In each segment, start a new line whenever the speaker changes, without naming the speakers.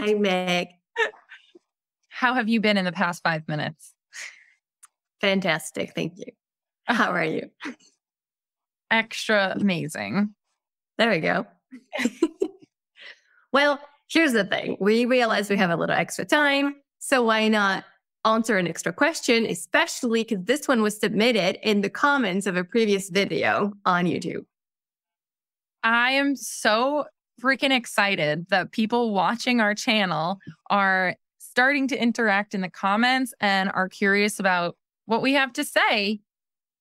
Hi, Meg.
How have you been in the past 5 minutes?
Fantastic. Thank you. How are you?
Extra amazing.
There we go. Well, here's the thing. We realize we have a little extra time. So why not answer an extra question, especially because this one was submitted in the comments of a previous video on YouTube.
I am so freaking excited that people watching our channel are starting to interact in the comments and are curious about what we have to say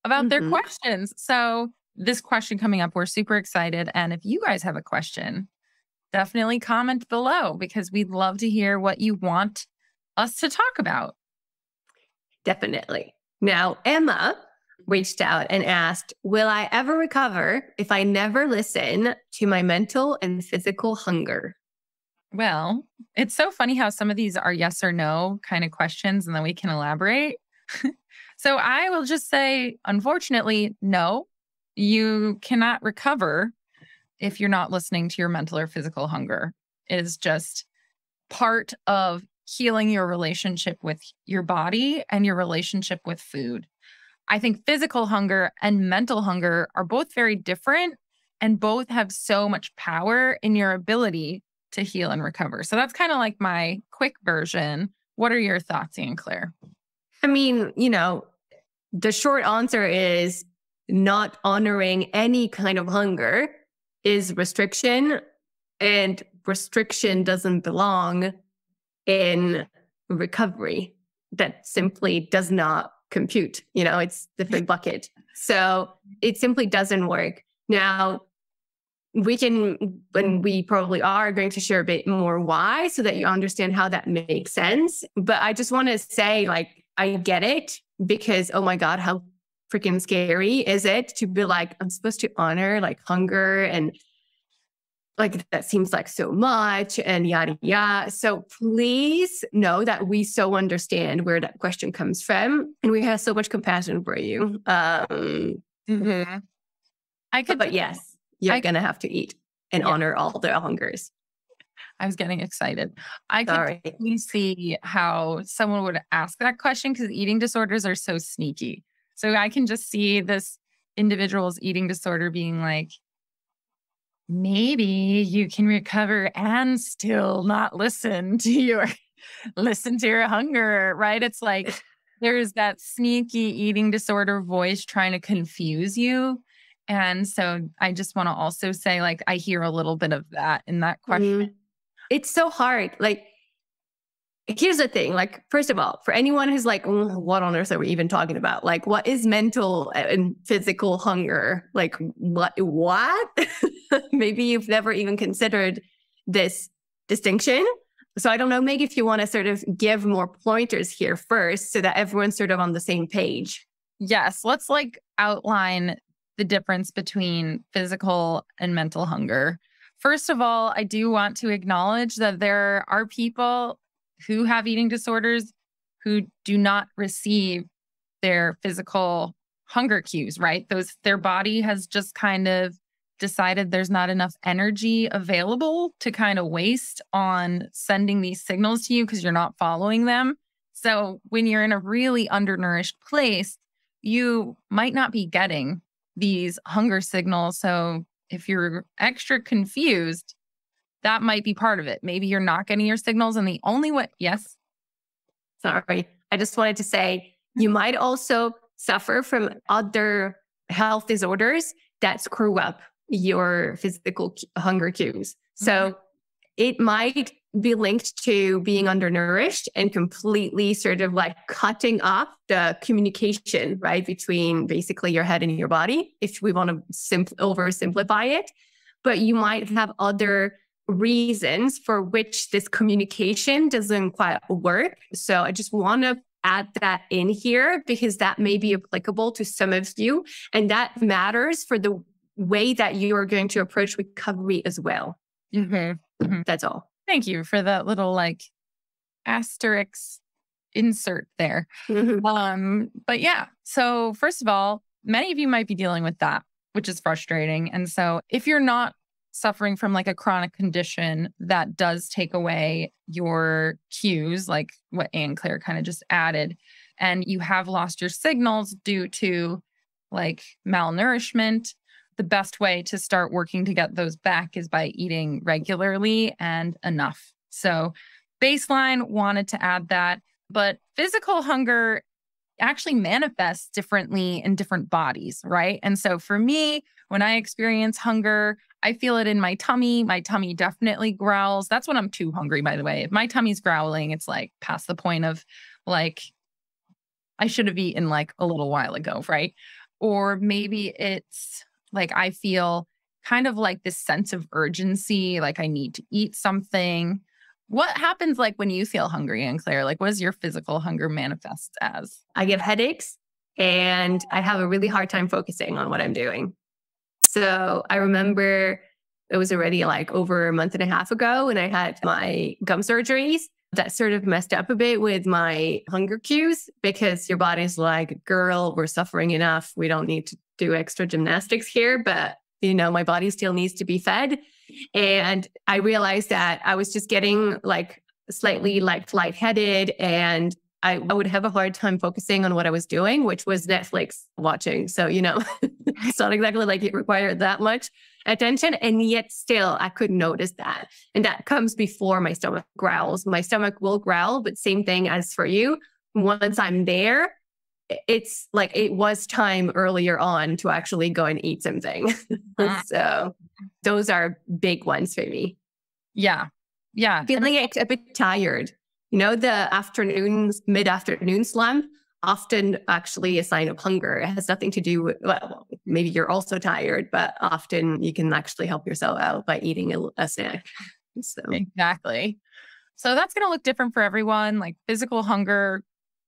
about their questions. So this question coming up, we're super excited. And if you guys have a question, definitely comment below because we'd love to hear what you want us to talk about.
Definitely. Now, Emma reached out and asked, will I ever recover if I never listen to my mental and physical hunger?
Well, it's so funny how some of these are yes or no kind of questions, and then we can elaborate. So I will just say, unfortunately, no, you cannot recover if you're not listening to your mental or physical hunger. It is just part of healing your relationship with your body and your relationship with food. I think physical hunger and mental hunger are both very different and both have so much power in your ability to heal and recover. So that's kind of like my quick version. What are your thoughts, Anne Claire?
I mean, the short answer is not honoring any kind of hunger is restriction, and restriction doesn't belong in recovery. That simply does not compute. It's a different bucket. So it simply doesn't work. Now, we probably are going to share a bit more why so that you understand how that makes sense. But I just want to say, I get it because, oh my God, how freaking scary is it to be like, I'm supposed to honor hunger and that seems like so much and yada, yada. So please know that we so understand where that question comes from. And we have so much compassion for you. But yes, you're going to have to eat and honor all the hungers.
I was getting excited. I could totally see how someone would ask that question because eating disorders are so sneaky. So I can just see this individual's eating disorder being like, maybe you can recover and still not listen to your hunger, right? It's like there's that sneaky eating disorder voice trying to confuse you. And so I just want to also say, I hear a little bit of that in that question.
It's so hard. Here's the thing. First of all, for anyone who's what on earth are we even talking about? What is mental and physical hunger? What? Maybe you've never even considered this distinction. So I don't know, Meg, if you want to sort of give more pointers here first so that everyone's sort of on the same page.
Yes. Let's outline the difference between physical and mental hunger. First of all, I do want to acknowledge that there are people who have eating disorders who do not receive their physical hunger cues, right? Their body has just kind of decided there's not enough energy available to kind of waste on sending these signals to you because you're not following them. So when you're in a really undernourished place, you might not be getting these hunger signals. So if you're extra confused, that might be part of it. Maybe you're not getting your signals and the only way, yes?
Sorry. I just wanted to say, you might also suffer from other health disorders that screw up your physical hunger cues. So it might be linked to being undernourished and completely sort of cutting off the communication, right, between basically your head and your body, if we want to oversimplify it. But you might have other reasons for which this communication doesn't quite work. So I just want to add that in here because that may be applicable to some of you. And that matters for the way that you are going to approach recovery as well. That's all.
Thank you for that little asterisk insert there. But yeah, so first of all, many of you might be dealing with that, which is frustrating. And so if you're not suffering from like a chronic condition that does take away your cues, like what Anne Claire kind of just added, and you have lost your signals due to like malnourishment, the best way to start working to get those back is by eating regularly and enough. So baseline, wanted to add that. But physical hunger actually manifests differently in different bodies, right? And so for me, when I experience hunger, I feel it in my tummy. My tummy definitely growls. That's when I'm too hungry, by the way. If my tummy's growling, it's like past the point of like, I should have eaten like a little while ago, right? Or maybe it's like I feel kind of like this sense of urgency, like I need to eat something. What happens like when you feel hungry, Anne Claire? Like what does your physical hunger manifest as?
I get headaches and I have a really hard time focusing on what I'm doing. So I remember it was already like over a month and a half ago when I had my gum surgeries. That sort of messed up a bit with my hunger cues because your body's like, girl, we're suffering enough. We don't need to do extra gymnastics here, but you know, my body still needs to be fed. And I realized that I was just getting like slightly like lightheaded and I would have a hard time focusing on what I was doing, which was Netflix watching. So, you know, it's not exactly like it required that much attention. And yet still, I could notice that. And that comes before my stomach growls. My stomach will growl, but same thing as for you. Once I'm there, it's like it was time earlier on to actually go and eat something. So those are big ones for me.
Yeah. Yeah.
Feeling a bit tired. You know, the mid-afternoon slump, often actually a sign of hunger. It has nothing to do with, well, maybe you're also tired, but often you can actually help yourself out by eating a snack. So.
Exactly. So that's going to look different for everyone. Like physical hunger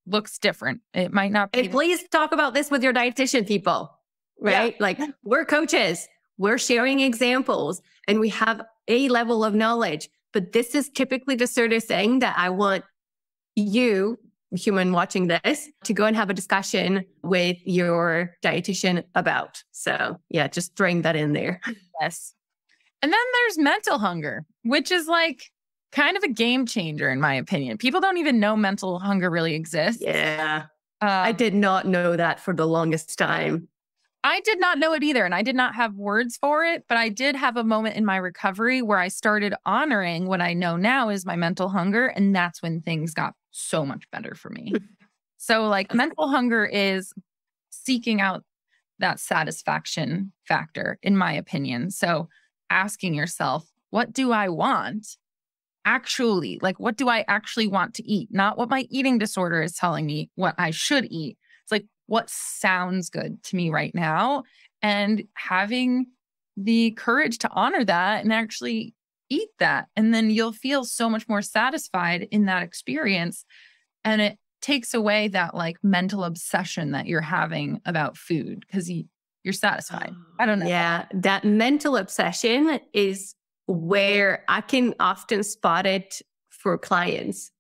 looks different. It might not be.
Hey, please talk about this with your dietitian people, right? Yeah. Like we're coaches, we're sharing examples, and we have a level of knowledge. But this is typically the sort of thing that I want you, human watching this, to go and have a discussion with your dietitian about. So yeah, just throwing that in there.
Yes. And then there's mental hunger, which is like kind of a game changer, in my opinion. People don't even know mental hunger really exists.
Yeah. I did not know that for the longest time.
I did not know it either, and I did not have words for it, but I did have a moment in my recovery where I started honoring what I know now is my mental hunger, and that's when things got so much better for me. So like mental hunger is seeking out that satisfaction factor, in my opinion. So asking yourself, what do I want? Actually, like what do I actually want to eat? Not what my eating disorder is telling me what I should eat. It's like, what sounds good to me right now, and having the courage to honor that and actually eat that. And then you'll feel so much more satisfied in that experience. And it takes away that like mental obsession that you're having about food because you're satisfied. I don't know.
Yeah, that mental obsession is where I can often spot it for clients.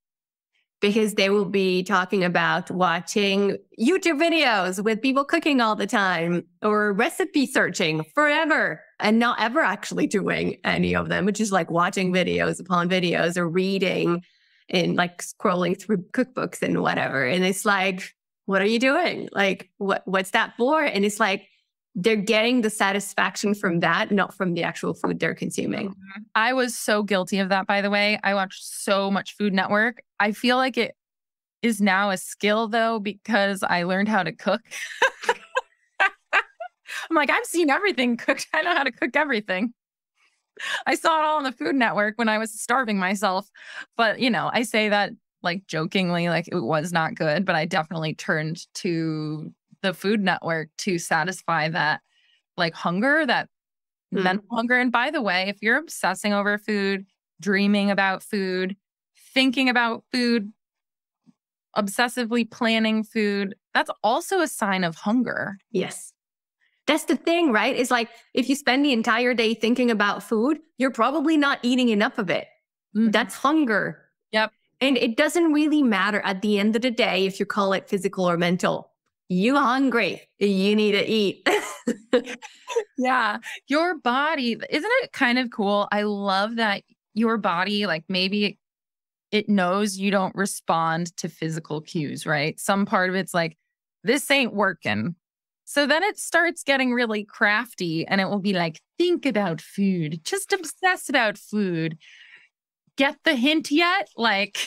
Because they will be talking about watching YouTube videos with people cooking all the time or recipe searching forever and not ever actually doing any of them, which is like watching videos upon videos or reading and like scrolling through cookbooks and whatever. And it's like, what are you doing? Like, what's that for? And it's like, they're getting the satisfaction from that, not from the actual food they're consuming.
I was so guilty of that, by the way. I watched so much Food Network. I feel like it is now a skill, though, because I learned how to cook. I'm like, I've seen everything cooked. I know how to cook everything. I saw it all on the Food Network when I was starving myself. But, you know, I say that like jokingly, like it was not good, but I definitely turned to the Food Network to satisfy that like hunger, that mental hunger. And by the way, if you're obsessing over food, dreaming about food, thinking about food, obsessively planning food, that's also a sign of hunger.
Yes. That's the thing, right? It's like if you spend the entire day thinking about food, you're probably not eating enough of it. That's hunger.
Yep.
And it doesn't really matter at the end of the day if you call it physical or mental. You hungry, you need to eat.
Yeah. Your body, isn't it kind of cool? I love that your body, like maybe it knows you don't respond to physical cues, right? Some part of it's like, this ain't working. So then it starts getting really crafty and it will be like, think about food, just obsess about food. Get the hint yet? Like,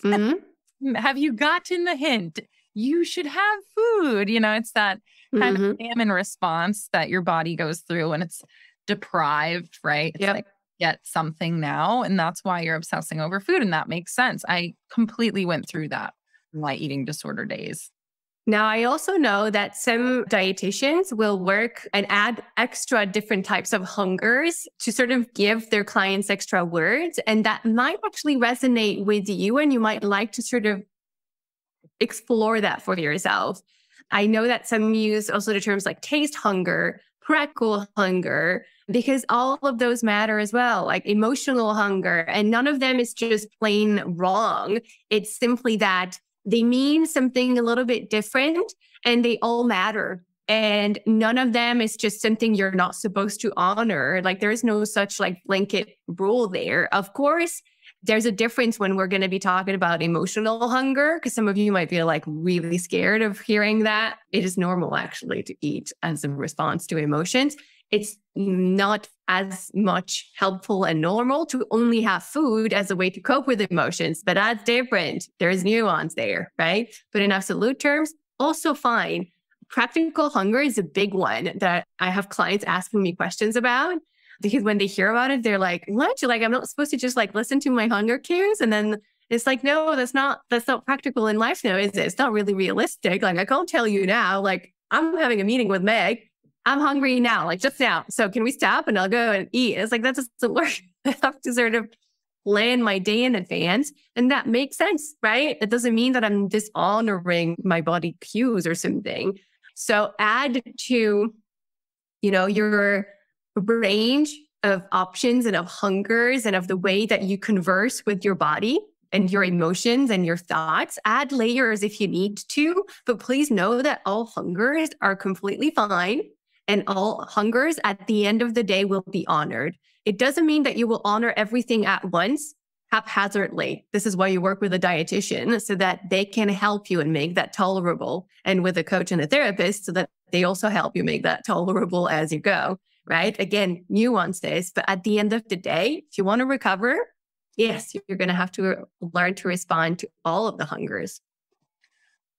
Mm-hmm.
have you gotten the hint? You should have food. It's that kind of
Mm-hmm.
famine response that your body goes through when it's deprived, right? It's
Yep.
like, get something now. And that's why you're obsessing over food. And that makes sense. I completely went through that in my eating disorder days.
Now, I also know that some dietitians will work and add extra different types of hungers to sort of give their clients extra words. And that might actually resonate with you. And you might like to sort of explore that for yourself. I know that some use also the terms like taste hunger, practical hunger, because all of those matter as well, like emotional hunger. And none of them is just plain wrong. It's simply that they mean something a little bit different and they all matter. And none of them is just something you're not supposed to honor. Like there is no such like blanket rule there. Of course, there's a difference when we're going to be talking about emotional hunger, because some of you might be like really scared of hearing that. It is normal actually to eat as a response to emotions. It's not as much helpful and normal to only have food as a way to cope with emotions, but that's different. There's nuance there, right? But in absolute terms, also fine. Practical hunger is a big one that I have clients asking me questions about. Because when they hear about it, they're like, what? You're like, I'm not supposed to just like listen to my hunger cues. And then it's like, no, that's not practical in life now, is it? It's not really realistic. Like I can't tell you now, like I'm having a meeting with Meg. I'm hungry now, like just now. So can we stop and I'll go and eat? It's like, that doesn't work. I have to sort of plan my day in advance. And that makes sense, right? It doesn't mean that I'm dishonoring my body cues or something. So add to, your range of options and of hungers and of the way that you converse with your body and your emotions and your thoughts. Add layers if you need to, but please know that all hungers are completely fine and all hungers at the end of the day will be honored. It doesn't mean that you will honor everything at once haphazardly. This is why you work with a dietitian so that they can help you and make that tolerable, and with a coach and a therapist so that they also help you make that tolerable as you go. Right? Again, nuances, but at the end of the day, if you want to recover, yes, you're going to have to learn to respond to all of the hungers.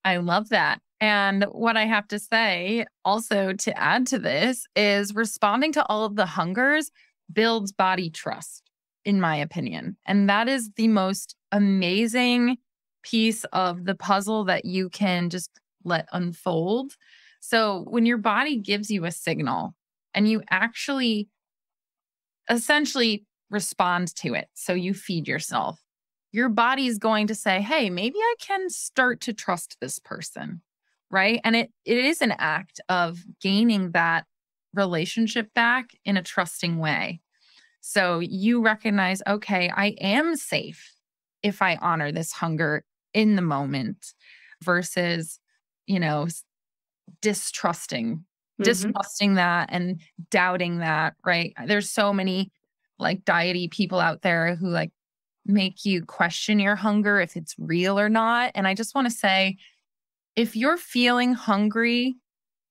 I love that. And what I have to say also to add to this is responding to all of the hungers builds body trust, in my opinion. And that is the most amazing piece of the puzzle that you can just let unfold. So when your body gives you a signal, and you actually essentially respond to it. So you feed yourself. Your body is going to say, hey, maybe I can start to trust this person, right? And it is an act of gaining that relationship back in a trusting way. So you recognize, okay, I am safe if I honor this hunger in the moment versus, distrusting that and doubting that, right? There's so many like diety people out there who like make you question your hunger if it's real or not. And I just want to say, if you're feeling hungry,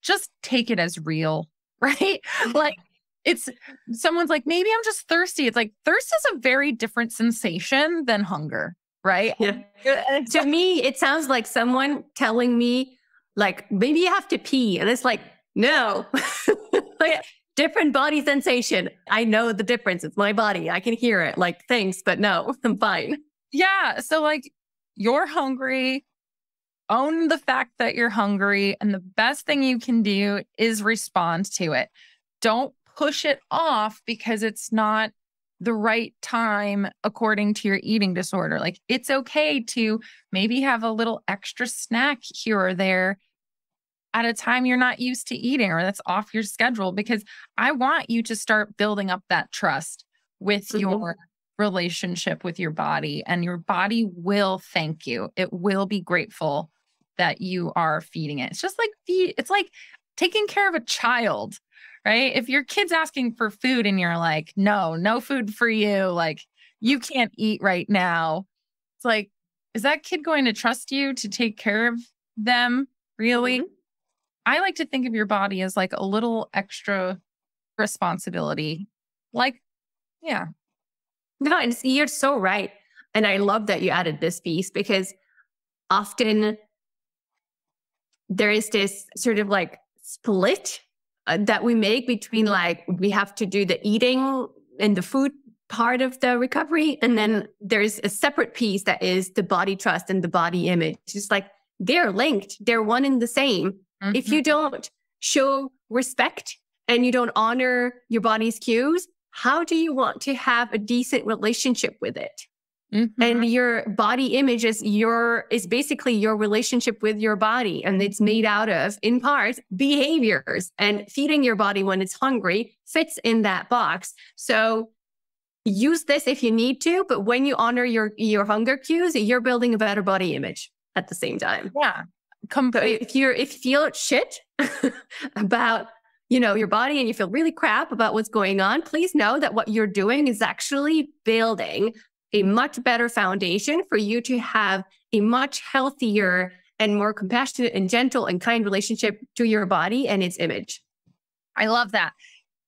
just take it as real, right? Like it's someone's like, maybe I'm just thirsty. It's like thirst is a very different sensation than hunger, right?
Yeah. To me, it sounds like someone telling me like, maybe you have to pee. And it's like, no, like different body sensation. I know the difference. It's my body. I can hear it. Like, thanks, but no, I'm fine.
Yeah. So like you're hungry, own the fact that you're hungry. And the best thing you can do is respond to it. Don't push it off because it's not the right time according to your eating disorder. Like it's okay to maybe have a little extra snack here or there at a time you're not used to eating or that's off your schedule, because I want you to start building up that trust with your relationship with your body, and your body will thank you. It will be grateful that you are feeding it. It's just like it's like taking care of a child, right? If your kid's asking for food and you're like, no food for you, like you can't eat right now. It's like, is that kid going to trust you to take care of them? Really?
Mhm.
I like to think of your body as like a little extra responsibility. Like, yeah.
No, and you're so right. And I love that you added this piece because often there is this sort of like split that we make between like we have to do the eating and the food part of the recovery. And then there's a separate piece that is the body trust and the body image. It's like they're linked, they're one and the same. If you don't show respect and you don't honor your body's cues, how do you want to have a decent relationship with it? And your body image is basically your relationship with your body. And it's made out of, in part, behaviors, and feeding your body when it's hungry fits in that box. So use this if you need to, but when you honor your hunger cues, you're building a better body image at the same time.
Yeah.
So if you feel shit about your body and you feel really crap about what's going on, please know that what you're doing is actually building a much better foundation for you to have a much healthier and more compassionate and gentle and kind relationship to your body and its image.
I love that.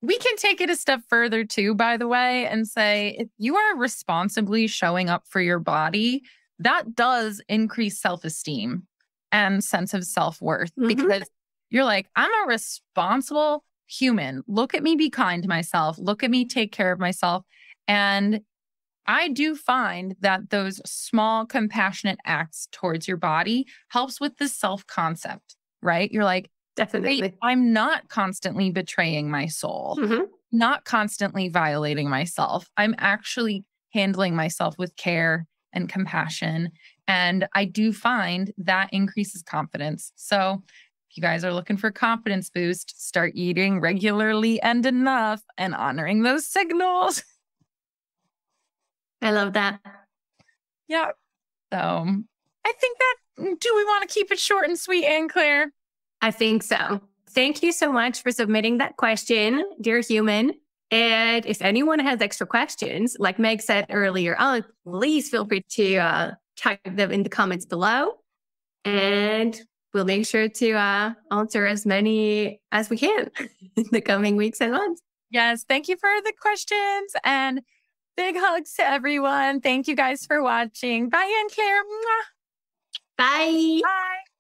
We can take it a step further too, by the way, and say, if you are responsibly showing up for your body, that does increase self-esteem and sense of self-worth because you're like, I'm a responsible human. Look at me be kind to myself. Look at me take care of myself. And I do find that those small compassionate acts towards your body helps with the self-concept, right? You're like,
definitely,
wait, I'm not constantly betraying my soul, not constantly violating myself. I'm actually handling myself with care and compassion. And I do find that increases confidence. So if you guys are looking for confidence boost, start eating regularly and enough and honoring those signals.
I love that.
Yeah. So I think do we want to keep it short and sweet, Anne Claire?
I think so. Thank you so much for submitting that question, dear human. And if anyone has extra questions, like Meg said earlier, please feel free to type them in the comments below. And we'll make sure to answer as many as we can in the coming weeks and months.
Yes. Thank you for the questions and big hugs to everyone. Thank you guys for watching. Bye, Anne Claire.
Bye.
Bye.